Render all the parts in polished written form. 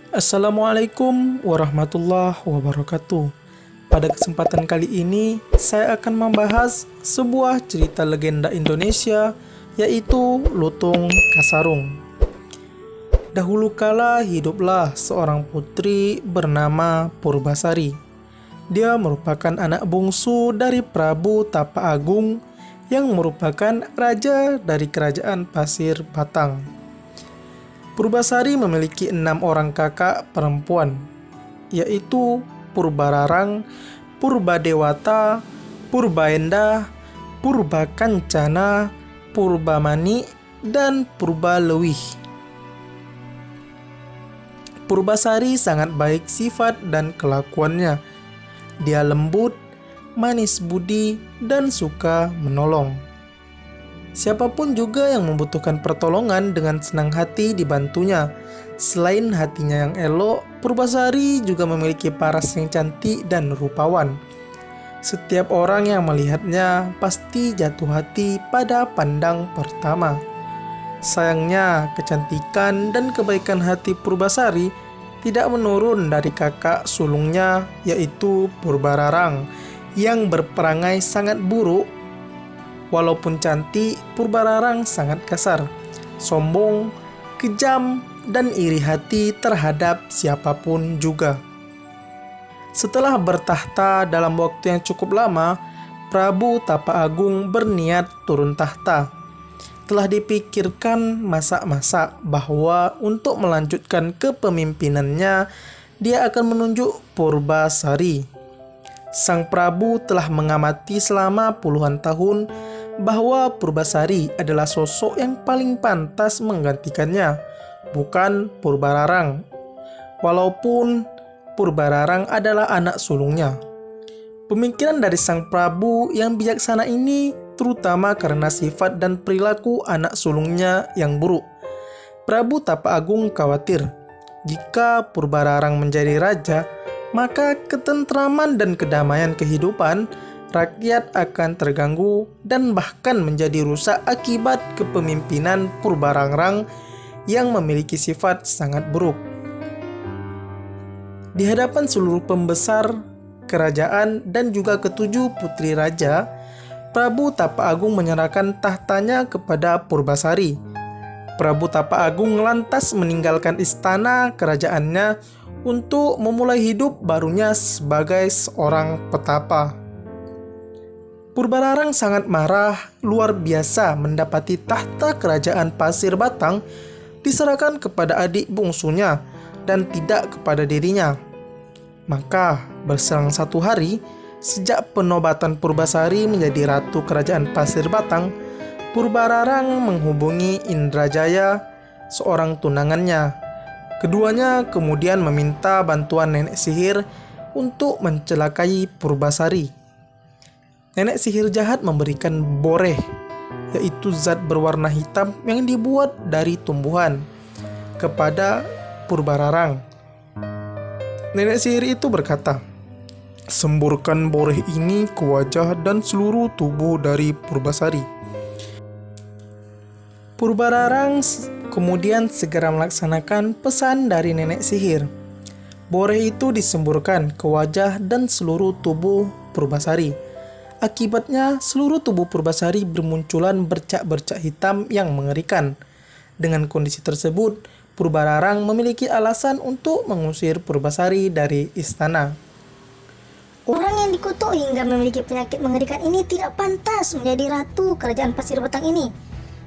Assalamualaikum warahmatullahi wabarakatuh. Pada kesempatan kali ini, saya akan membahas sebuah cerita legenda Indonesia, yaitu Lutung Kasarung. Dahulu kala hiduplah seorang putri bernama Purbasari. Dia merupakan anak bungsu dari Prabu Tapa Agung yang merupakan raja dari kerajaan Pasir Batang. Purbasari memiliki 6 orang kakak perempuan, yaitu Purbararang, Purbadewata, Purbaendah, Purbakancana, Purbamani, dan Purbalewih. Purbasari sangat baik sifat dan kelakuannya. Dia lembut, manis budi, dan suka menolong. Siapapun juga yang membutuhkan pertolongan dengan senang hati dibantunya. Selain hatinya yang elok, Purbasari juga memiliki paras yang cantik dan rupawan. Setiap orang yang melihatnya pasti jatuh hati pada pandang pertama. Sayangnya, kecantikan dan kebaikan hati Purbasari tidak menurun dari kakak sulungnya, yaitu Purbararang, yang berperangai sangat buruk. Walaupun cantik, Purbararang sangat kasar, sombong, kejam, dan iri hati terhadap siapapun juga. Setelah bertahta dalam waktu yang cukup lama, Prabu Tapa Agung berniat turun tahta. Telah dipikirkan masak-masak bahwa untuk melanjutkan kepemimpinannya, dia akan menunjuk Purbasari. Sang Prabu telah mengamati selama puluhan tahun bahwa Purbasari adalah sosok yang paling pantas menggantikannya, bukan Purbararang. Walaupun Purbararang adalah anak sulungnya. Pemikiran dari sang Prabu yang bijaksana ini terutama karena sifat dan perilaku anak sulungnya yang buruk. Prabu Tapa Agung khawatir jika Purbararang menjadi raja, maka ketentraman dan kedamaian kehidupan rakyat akan terganggu dan bahkan menjadi rusak akibat kepemimpinan Purbararang yang memiliki sifat sangat buruk. Di hadapan seluruh pembesar kerajaan dan juga ketujuh putri raja, Prabu Tapa Agung menyerahkan tahtanya kepada Purbasari. Prabu Tapa Agung lantas meninggalkan istana kerajaannya untuk memulai hidup barunya sebagai seorang petapa. Purbararang sangat marah luar biasa mendapati tahta kerajaan Pasir Batang diserahkan kepada adik bungsunya dan tidak kepada dirinya. Maka berselang 1 hari sejak penobatan Purbasari menjadi ratu kerajaan Pasir Batang, Purbararang menghubungi Indrajaya, seorang tunangannya. Keduanya kemudian meminta bantuan nenek sihir untuk mencelakai Purbasari. Nenek sihir jahat memberikan boreh, yaitu zat berwarna hitam yang dibuat dari tumbuhan, kepada Purbararang. Nenek sihir itu berkata, "Semburkan boreh ini ke wajah dan seluruh tubuh dari Purbasari." Purbararang kemudian segera melaksanakan pesan dari nenek sihir. Boreh itu disemburkan ke wajah dan seluruh tubuh Purbasari. Akibatnya, seluruh tubuh Purbasari bermunculan bercak-bercak hitam yang mengerikan. Dengan kondisi tersebut, Purbararang memiliki alasan untuk mengusir Purbasari dari istana. Orang yang dikutuk hingga memiliki penyakit mengerikan ini tidak pantas menjadi ratu kerajaan Pasir Batang ini.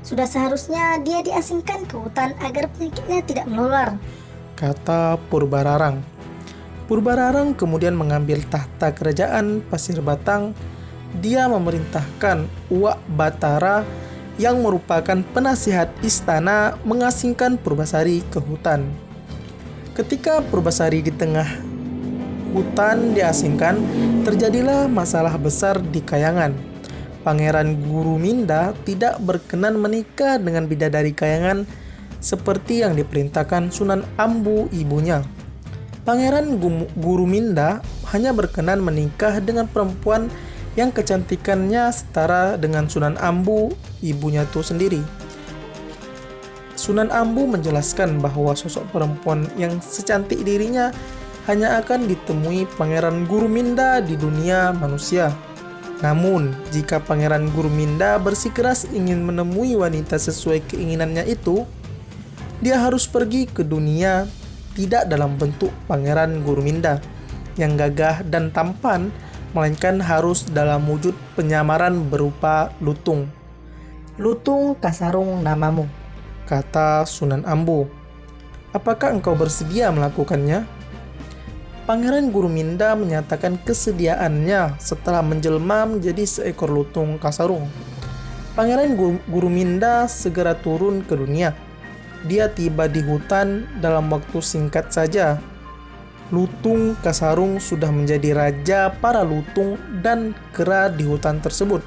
Sudah seharusnya dia diasingkan ke hutan agar penyakitnya tidak menular, kata Purbararang. Purbararang kemudian mengambil tahta kerajaan Pasir Batang. Dia memerintahkan Uwak Batara yang merupakan penasihat istana mengasingkan Purbasari ke hutan. Ketika Purbasari di tengah hutan diasingkan, terjadilah masalah besar di Kayangan. Pangeran Guruminda tidak berkenan menikah dengan bidadari Kayangan seperti yang diperintahkan Sunan Ambu ibunya. Pangeran Guruminda hanya berkenan menikah dengan perempuan yang kecantikannya setara dengan Sunan Ambu ibunya itu sendiri. Sunan Ambu menjelaskan bahwa sosok perempuan yang secantik dirinya hanya akan ditemui Pangeran Guruminda di dunia manusia. Namun, jika Pangeran Guruminda bersikeras ingin menemui wanita sesuai keinginannya itu, dia harus pergi ke dunia tidak dalam bentuk Pangeran Guruminda yang gagah dan tampan, melainkan harus dalam wujud penyamaran berupa lutung. Lutung Kasarung namamu, Kata Sunan Ambu. Apakah engkau bersedia melakukannya? Pangeran Guruminda menyatakan kesediaannya setelah menjelma menjadi seekor lutung Kasarung. Pangeran Guruminda segera turun ke dunia. Dia tiba di hutan dalam waktu singkat saja. Lutung Kasarung sudah menjadi raja para lutung dan kera di hutan tersebut.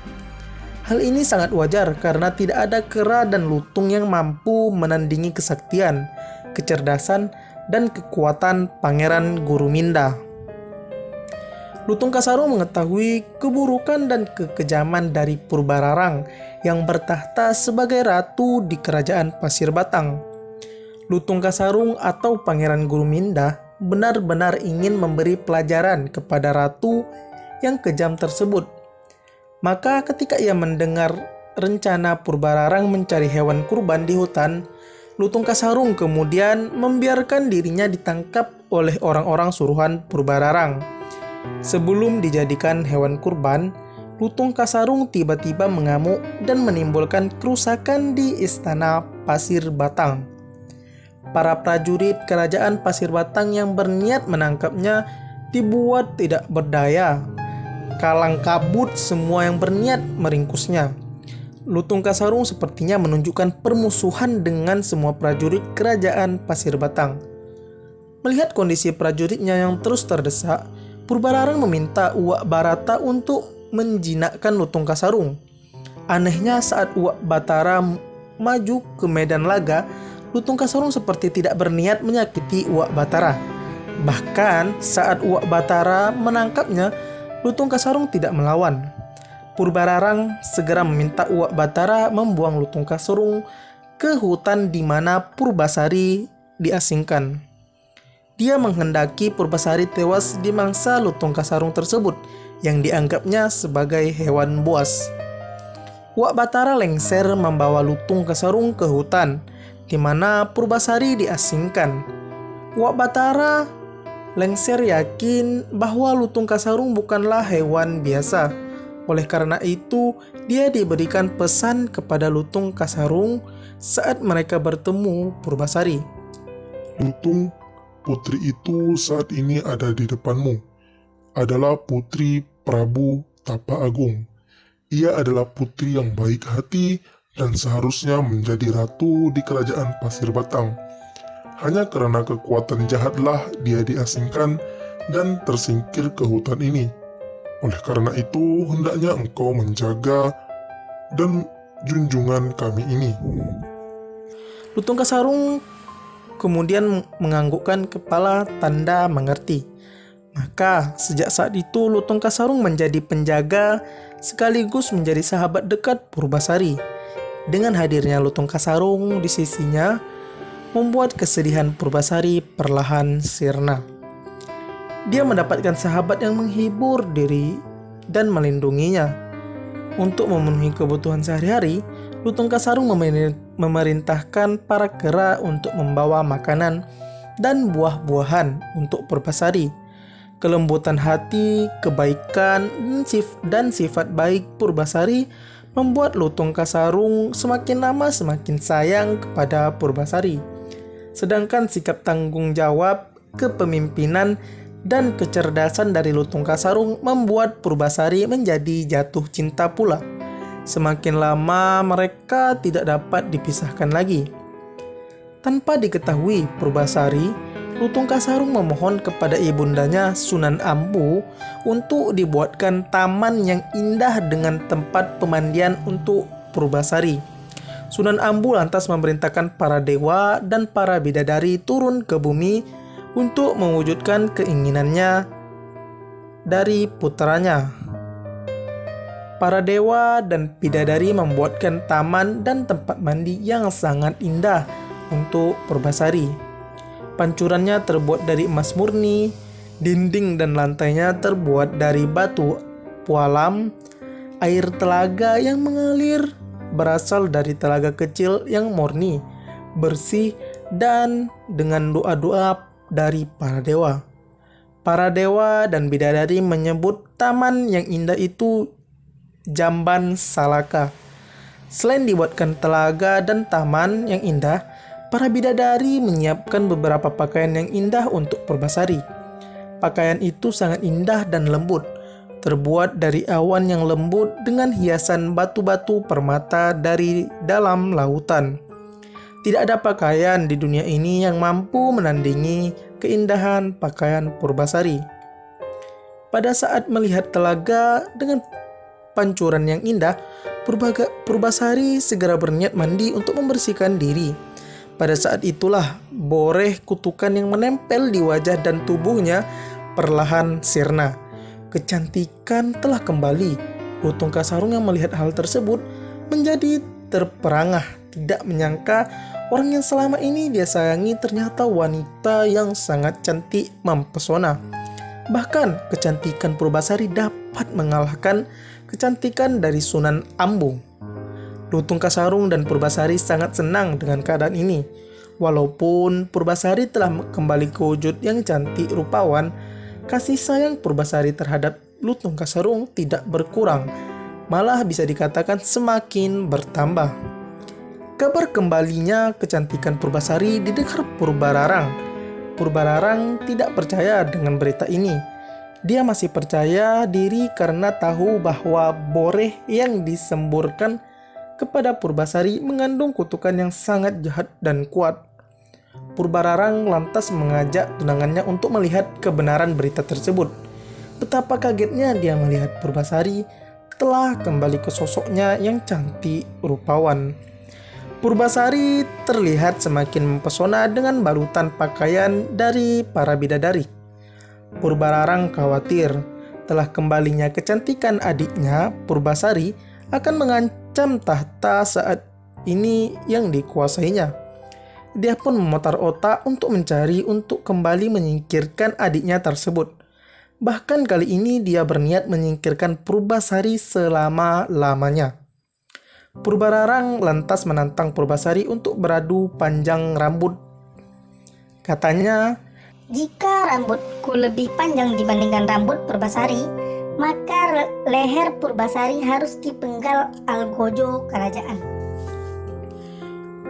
Hal ini sangat wajar karena tidak ada kera dan lutung yang mampu menandingi kesaktian, kecerdasan, dan kekuatan Pangeran Guruminda. Lutung Kasarung mengetahui keburukan dan kekejaman dari Purbararang yang bertahta sebagai ratu di kerajaan Pasir Batang. Lutung Kasarung atau Pangeran Guruminda benar-benar ingin memberi pelajaran kepada ratu yang kejam tersebut. Maka ketika ia mendengar rencana Purbararang mencari hewan kurban di hutan, Lutung Kasarung kemudian membiarkan dirinya ditangkap oleh orang-orang suruhan Purbararang. Sebelum dijadikan hewan kurban, Lutung Kasarung tiba-tiba mengamuk dan menimbulkan kerusakan di istana Pasir Batang. Para prajurit kerajaan Pasir Batang yang berniat menangkapnya dibuat tidak berdaya. Kalang kabut semua yang berniat meringkusnya. Lutung Kasarung sepertinya menunjukkan permusuhan dengan semua prajurit kerajaan Pasir Batang. Melihat kondisi prajuritnya yang terus terdesak, Purbararang meminta Uwak Barata untuk menjinakkan Lutung Kasarung. Anehnya saat Uwak Batara maju ke medan laga, Lutung Kasarung seperti tidak berniat menyakiti Uwak Batara. Bahkan saat Uwak Batara menangkapnya, Lutung Kasarung tidak melawan. Purbararang segera meminta Uwak Batara membuang Lutung Kasarung ke hutan di mana Purbasari diasingkan. Dia menghendaki Purbasari tewas di mangsa Lutung Kasarung tersebut yang dianggapnya sebagai hewan buas. Uwak Batara lengser membawa Lutung Kasarung ke hutan di mana Purbasari diasingkan. Uwak Batara lengser yakin bahwa Lutung Kasarung bukanlah hewan biasa. Oleh karena itu, dia diberikan pesan kepada Lutung Kasarung saat mereka bertemu Purbasari. Lutung, putri itu saat ini ada di depanmu. Adalah putri Prabu Tapa Agung. Ia adalah putri yang baik hati dan seharusnya menjadi ratu di kerajaan Pasir Batang. Hanya karena kekuatan jahatlah dia diasingkan dan tersingkir ke hutan ini. Oleh karena itu, hendaknya engkau menjaga dan junjungan kami ini. Lutung Kasarung kemudian menganggukkan kepala tanda mengerti. Maka sejak saat itu Lutung Kasarung menjadi penjaga sekaligus menjadi sahabat dekat Purbasari. Dengan hadirnya Lutung Kasarung di sisinya, membuat kesedihan Purbasari perlahan sirna. Dia mendapatkan sahabat yang menghibur diri dan melindunginya. Untuk memenuhi kebutuhan sehari-hari, Lutung Kasarung memerintahkan para kera untuk membawa makanan dan buah-buahan untuk Purbasari. Kelembutan hati, kebaikan, dan sifat baik Purbasari membuat Lutung Kasarung semakin lama semakin sayang kepada Purbasari. Sedangkan sikap tanggung jawab, kepemimpinan, dan kecerdasan dari Lutung Kasarung membuat Purbasari menjadi jatuh cinta pula. Semakin lama mereka tidak dapat dipisahkan lagi. Tanpa diketahui Purbasari, Lutung Kasarung memohon kepada ibundanya Sunan Ambu untuk dibuatkan taman yang indah dengan tempat pemandian untuk Purbasari. Sunan Ambu lantas memerintahkan para dewa dan para bidadari turun ke bumi untuk mewujudkan keinginannya dari putranya. Para dewa dan bidadari membuatkan taman dan tempat mandi yang sangat indah untuk Purbasari. Pancurannya terbuat dari emas murni, dinding dan lantainya terbuat dari batu pualam. Air telaga yang mengalir berasal dari telaga kecil yang murni, bersih, dan dengan doa-doa dari para dewa. Para dewa dan bidadari menyebut taman yang indah itu Jamban Salaka. Selain dibuatkan telaga dan taman yang indah, para bidadari menyiapkan beberapa pakaian yang indah untuk Purbasari. Pakaian itu sangat indah dan lembut, terbuat dari awan yang lembut dengan hiasan batu-batu permata dari dalam lautan. Tidak ada pakaian di dunia ini yang mampu menandingi keindahan pakaian Purbasari. Pada saat melihat telaga dengan pancuran yang indah, Purbasari segera berniat mandi untuk membersihkan diri. Pada saat itulah boreh kutukan yang menempel di wajah dan tubuhnya perlahan sirna. Kecantikan telah kembali. Lutung Kasarung yang melihat hal tersebut menjadi terperangah. Tidak menyangka orang yang selama ini dia sayangi ternyata wanita yang sangat cantik mempesona. Bahkan kecantikan Purbasari dapat mengalahkan kecantikan dari Sunan Ambung. Lutung Kasarung dan Purbasari sangat senang dengan keadaan ini. Walaupun Purbasari telah kembali ke wujud yang cantik rupawan, kasih sayang Purbasari terhadap Lutung Kasarung tidak berkurang, malah bisa dikatakan semakin bertambah. Kabar kembalinya kecantikan Purbasari didengar Purbararang. Purbararang tidak percaya dengan berita ini. Dia masih percaya diri karena tahu bahwa boreh yang disemburkan kepada Purbasari mengandung kutukan yang sangat jahat dan kuat. Purbararang lantas mengajak tunangannya untuk melihat kebenaran berita tersebut. Betapa kagetnya dia melihat Purbasari telah kembali ke sosoknya yang cantik rupawan. Purbasari terlihat semakin mempesona dengan balutan pakaian dari para bidadari. Purbararang khawatir telah kembalinya kecantikan adiknya Purbasari akan mengancam tahta saat ini yang dikuasainya. Dia pun memutar otak untuk mencari untuk kembali menyingkirkan adiknya tersebut. Bahkan kali ini dia berniat menyingkirkan Purbasari selama-lamanya. Purbararang lantas menantang Purbasari untuk beradu panjang rambut. Katanya, Jika rambutku lebih panjang dibandingkan rambut Purbasari, maka leher Purbasari harus dipenggal algojo kerajaan.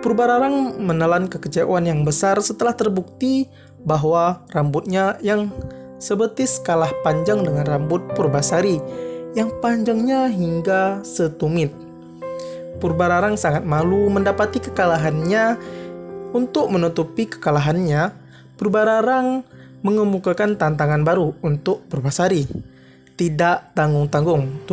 Purbararang menelan kekecewaan yang besar setelah terbukti bahwa rambutnya yang sebetis kalah panjang dengan rambut Purbasari yang panjangnya hingga setumit. Purbararang sangat malu mendapati kekalahannya. Untuk menutupi kekalahannya, Purbararang mengemukakan tantangan baru untuk Purbasari. Tidak tanggung-tanggung,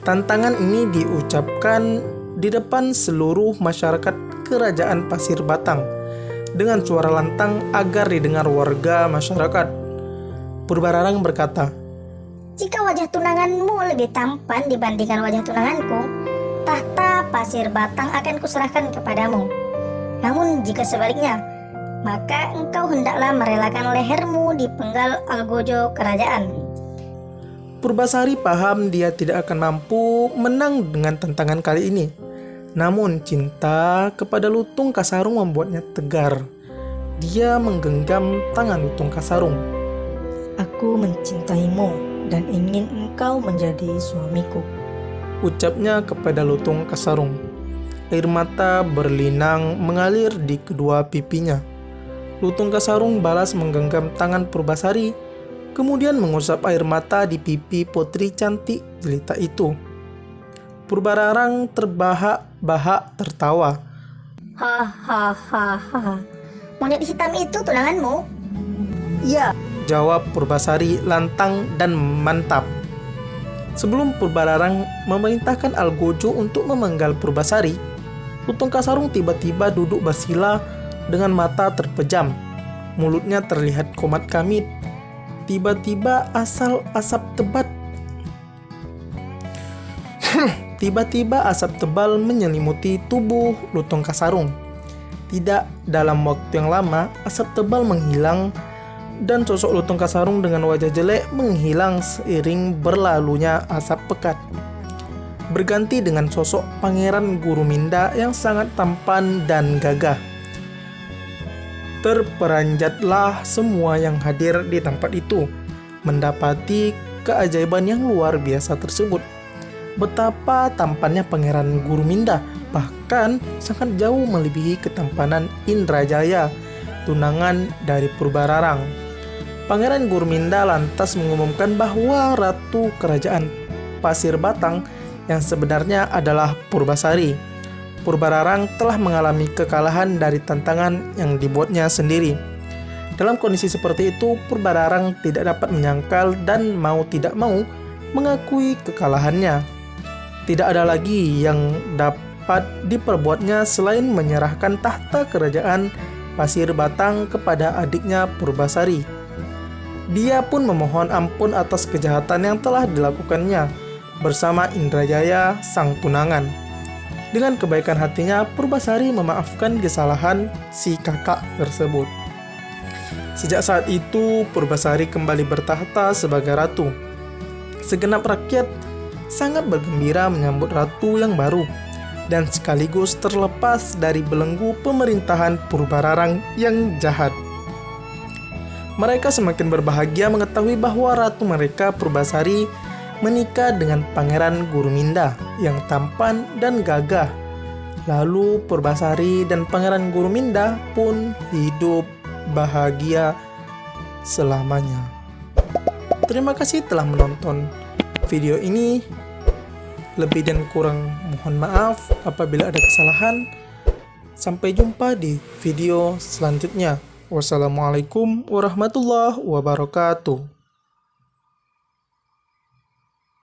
tantangan ini diucapkan di depan seluruh masyarakat kerajaan Pasir Batang dengan suara lantang agar didengar warga masyarakat. Purbararang berkata, Jika wajah tunanganmu lebih tampan dibandingkan wajah tunanganku, tahta Pasir Batang akan kuserahkan kepadamu. Namun jika sebaliknya, maka engkau hendaklah merelakan lehermu dipenggal algojo kerajaan. Purbasari paham dia tidak akan mampu menang dengan tantangan kali ini. Namun cinta kepada Lutung Kasarung membuatnya tegar. Dia menggenggam tangan Lutung Kasarung. Aku mencintaimu dan ingin engkau menjadi suamiku. Ucapnya kepada Lutung Kasarung. Air mata berlinang mengalir di kedua pipinya. Lutung Kasarung balas menggenggam tangan Purbasari, kemudian mengusap air mata di pipi putri cantik jelita itu. Purbararang terbahak-bahak tertawa. Hahaha. Monyet hitam itu tunanganmu? Ya, Jawab Purbasari lantang dan mantap. Sebelum Purbararang memerintahkan Algojo untuk memenggal Purbasari, Lutung Kasarung tiba-tiba duduk bersila dengan mata terpejam. Mulutnya terlihat komat kamit. Tiba-tiba asap tebal menyelimuti tubuh Lutung Kasarung. Tidak dalam waktu yang lama, asap tebal menghilang dan sosok Lutung Kasarung dengan wajah jelek menghilang seiring berlalunya asap pekat. Berganti dengan sosok Pangeran Guruminda yang sangat tampan dan gagah. Terperanjatlah semua yang hadir di tempat itu, mendapati keajaiban yang luar biasa tersebut. Betapa tampannya Pangeran Guruminda, bahkan sangat jauh melebihi ketampanan Indrajaya, tunangan dari Purbararang. Pangeran Guruminda lantas mengumumkan bahwa Ratu Kerajaan Pasir Batang yang sebenarnya adalah Purbasari. Purbararang telah mengalami kekalahan dari tantangan yang dibuatnya sendiri. Dalam kondisi seperti itu, Purbararang tidak dapat menyangkal dan mau tidak mau mengakui kekalahannya. Tidak ada lagi yang dapat diperbuatnya selain menyerahkan tahta kerajaan Pasir Batang kepada adiknya Purbasari. Dia pun memohon ampun atas kejahatan yang telah dilakukannya bersama Indrajaya sang tunangan. Dengan kebaikan hatinya, Purbasari memaafkan kesalahan si kakak tersebut. Sejak saat itu, Purbasari kembali bertahta sebagai ratu. Segenap rakyat sangat bergembira menyambut ratu yang baru dan sekaligus terlepas dari belenggu pemerintahan Purbararang yang jahat. Mereka semakin berbahagia mengetahui bahwa ratu mereka Purbasari menikah dengan Pangeran Guruminda yang tampan dan gagah. Lalu Purbasari dan Pangeran Guruminda pun hidup bahagia selamanya. Terima kasih telah menonton video ini. Lebih dan kurang mohon maaf apabila ada kesalahan. Sampai jumpa di video selanjutnya. Wassalamualaikum warahmatullahi wabarakatuh.